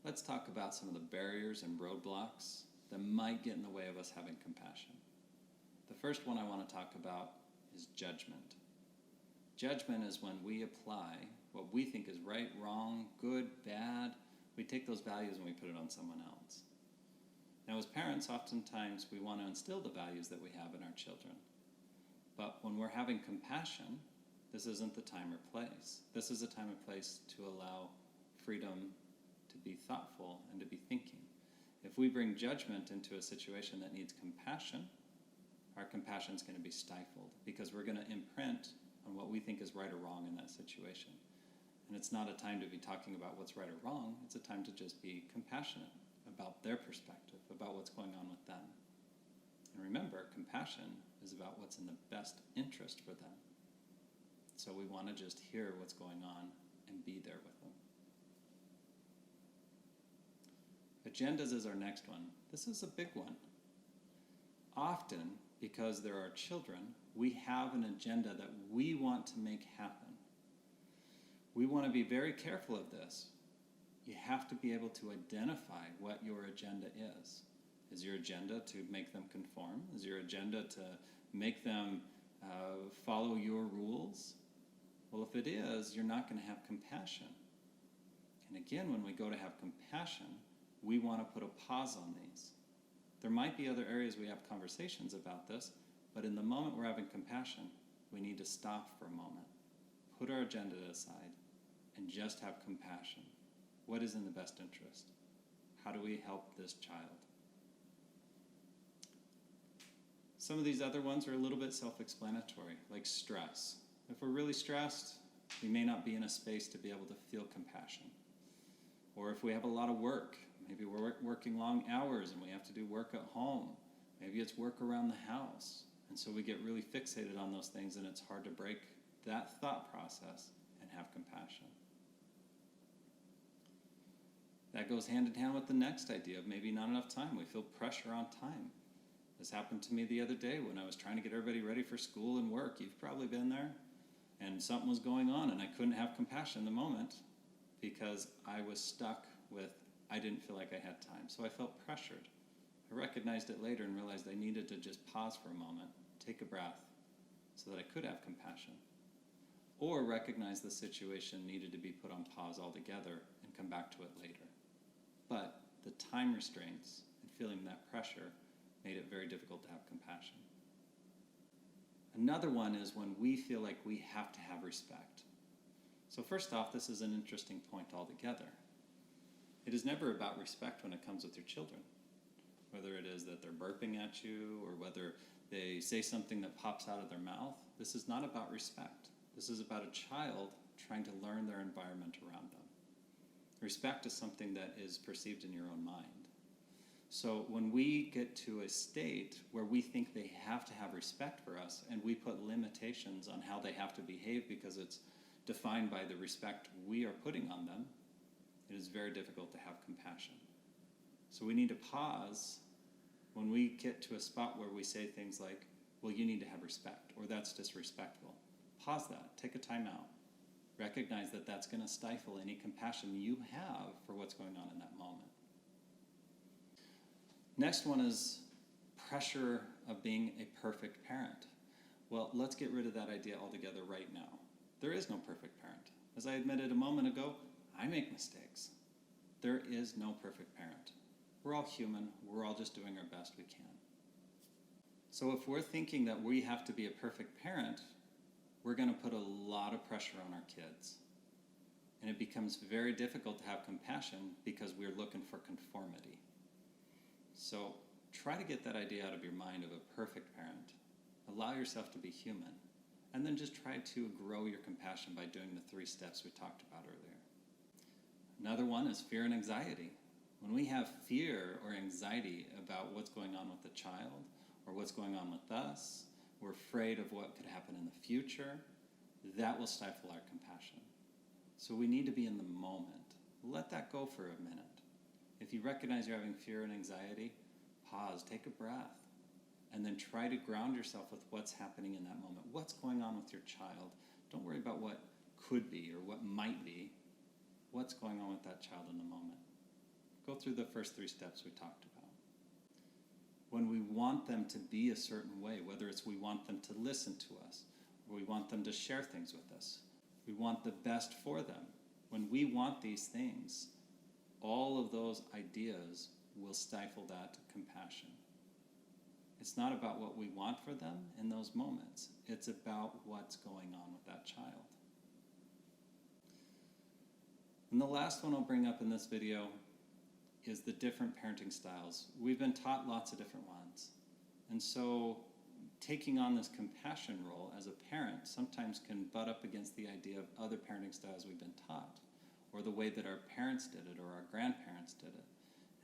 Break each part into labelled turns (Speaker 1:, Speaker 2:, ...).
Speaker 1: let's talk about some of the barriers and roadblocks that might get in the way of us having compassion. The first one I want to talk about is judgment. Judgment is when we apply what we think is right, wrong, good, bad. We take those values and we put it on someone else. Now, as parents, oftentimes we want to instill the values that we have in our children. But when we're having compassion, this isn't the time or place. This is a time and place to allow freedom to be thoughtful and to be thinking. If we bring judgment into a situation that needs compassion, our compassion is going to be stifled because we're going to imprint on what we think is right or wrong in that situation. And it's not a time to be talking about what's right or wrong. It's a time to just be compassionate about their perspective, about what's going on with them. And remember, compassion is about what's in the best interest for them. So we want to just hear what's going on and be there with them. Agendas is our next one. This is a big one. Often, because there are children, we have an agenda that we want to make happen. We want to be very careful of this. You have to be able to identify what your agenda is. Is your agenda to make them conform? Is your agenda to make them follow your rules? Well, if it is, you're not going to have compassion. And again, when we go to have compassion, we want to put a pause on these. There might be other areas we have conversations about this, but in the moment we're having compassion, we need to stop for a moment, put our agenda aside, and just have compassion. What is in the best interest? How do we help this child? Some of these other ones are a little bit self-explanatory, like stress. If we're really stressed, we may not be in a space to be able to feel compassion. Or if we have a lot of work, maybe we're working long hours and we have to do work at home. Maybe it's work around the house. And so we get really fixated on those things and it's hard to break that thought process and have compassion. That goes hand in hand with the next idea of maybe not enough time. We feel pressure on time. This happened to me the other day when I was trying to get everybody ready for school and work. You've probably been there. And something was going on and I couldn't have compassion in the moment because I was stuck with, I didn't feel like I had time. So I felt pressured. I recognized it later and realized I needed to just pause for a moment, take a breath, so that I could have compassion. Or recognize the situation needed to be put on pause altogether and come back to it later. But the time restraints and feeling that pressure made it very difficult to have compassion. Another one is when we feel like we have to have respect. So first off, this is an interesting point altogether. It is never about respect when it comes with your children. Whether it is that they're burping at you or whether they say something that pops out of their mouth, this is not about respect. This is about a child trying to learn their environment around them. Respect is something that is perceived in your own mind. So when we get to a state where we think they have to have respect for us and we put limitations on how they have to behave because it's defined by the respect we are putting on them, it is very difficult to have compassion. So we need to pause when we get to a spot where we say things like, well, you need to have respect, or that's disrespectful. Pause that, take a time out. Recognize that that's going to stifle any compassion you have for what's going on in that moment. Next one is pressure of being a perfect parent. Well, let's get rid of that idea altogether right now. There is no perfect parent. As I admitted a moment ago, I make mistakes. There is no perfect parent. We're all human. We're all just doing our best we can. So if we're thinking that we have to be a perfect parent, we're going to put a lot of pressure on our kids. And it becomes very difficult to have compassion because we're looking for conformity. So try to get that idea out of your mind of a perfect parent. Allow yourself to be human. And then just try to grow your compassion by doing the 3 steps we talked about earlier. Another one is fear and anxiety. When we have fear or anxiety about what's going on with the child or what's going on with us, we're afraid of what could happen in the future, that will stifle our compassion. So we need to be in the moment. Let that go for a minute. If you recognize you're having fear and anxiety, pause, take a breath, and then try to ground yourself with what's happening in that moment. What's going on with your child? Don't worry about what could be or what might be. What's going on with that child in the moment? Go through the first 3 steps we talked about. When we want them to be a certain way, whether it's we want them to listen to us, or we want them to share things with us, we want the best for them. When we want these things, all of those ideas will stifle that compassion. It's not about what we want for them in those moments. It's about what's going on with that child. And the last one I'll bring up in this video is the different parenting styles. We've been taught lots of different ones. And so taking on this compassion role as a parent sometimes can butt up against the idea of other parenting styles we've been taught, or the way that our parents did it or our grandparents did it.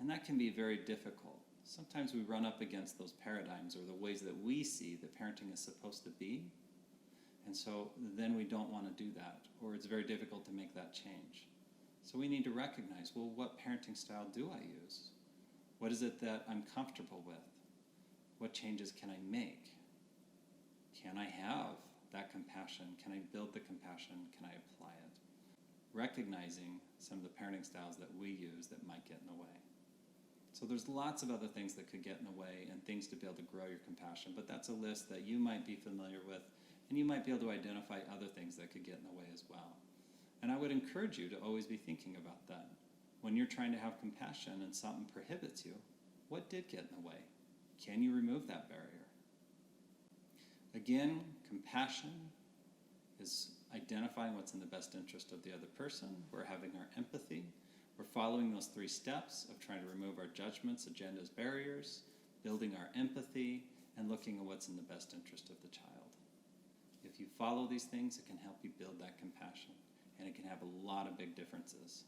Speaker 1: And that can be very difficult. Sometimes we run up against those paradigms or the ways that we see that parenting is supposed to be. And so then we don't want to do that, or it's very difficult to make that change. So we need to recognize, well, what parenting style do I use? What is it that I'm comfortable with? What changes can I make? Can I have that compassion? Can I build the compassion? Can I apply it? Recognizing some of the parenting styles that we use that might get in the way. So there's lots of other things that could get in the way and things to be able to grow your compassion, but that's a list that you might be familiar with, and you might be able to identify other things that could get in the way as well. And I would encourage you to always be thinking about that. When you're trying to have compassion and something prohibits you, what did get in the way? Can you remove that barrier? Again, compassion is identifying what's in the best interest of the other person. We're having our empathy. We're following those 3 steps of trying to remove our judgments, agendas, barriers, building our empathy, and looking at what's in the best interest of the child. If you follow these things, it can help you build that compassion, and it can have a lot of big differences